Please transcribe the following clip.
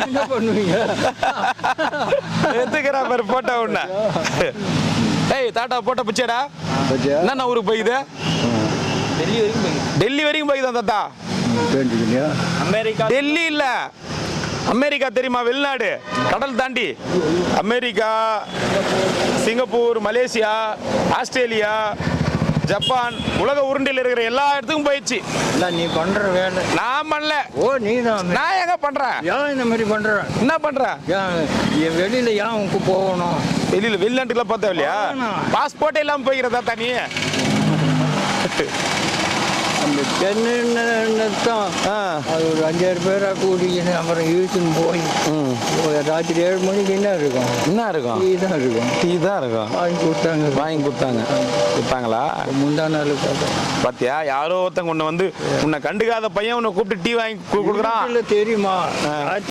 என்ன பண்ணுவீங்க? எத்துக்கிறா பாரு போட்டோ ஒண்ணு. ஏய் தாட்டா போட்டோ பிச்சேடா. என்ன ஊருக்கு போய்க்குது? டெல்லி வரைக்கும் போய்க்குதான் தாத்தா. அமெரிக்கா டெல்லி இல்ல, அமெரிக்கா தெரியுமா? வெளிநாடு, கடல் தாண்டி America, Singapore, Malaysia, Australia, Japan, உலக உருண்டையில் இருக்கிற எல்லா இடத்துக்கும் போயிடுச்சு. இல்ல நீ பண்ற வேலை நான் பண்ணல. ஓ நீ தான். நான் எங்க பண்றேன்? ஏன் இந்த மாதிரி பண்ற? என்ன பண்றேன்? ஏன் வெளியில ஏன் உனக்கு போகணும்? வெளிநாட்டுக்குலாம் பார்த்தா இல்லையா? பாஸ்போர்ட்டே இல்லாம போய்கிறதா தானி? அந்த சென்னை தான் அது ஒரு 5,000 பேராக கூட்டிக்கின்னு அப்புறம் இழுத்துன்னு போய் ராத்திரி 7 மணிக்கு என்ன இருக்கும்? என்ன இருக்கும்? டீ தான் இருக்கும். டீ தான் இருக்கும். வாங்கி கொடுத்தாங்களா? முந்தா நாள் பார்த்தேன். பாத்தியா, யாரோ ஒருத்தங்க உன்னை வந்து உன்னை கண்டுக்காத பையன் உன்னை கூப்பிட்டு டீ வாங்கி கொடுக்குறான். தெரியுமா?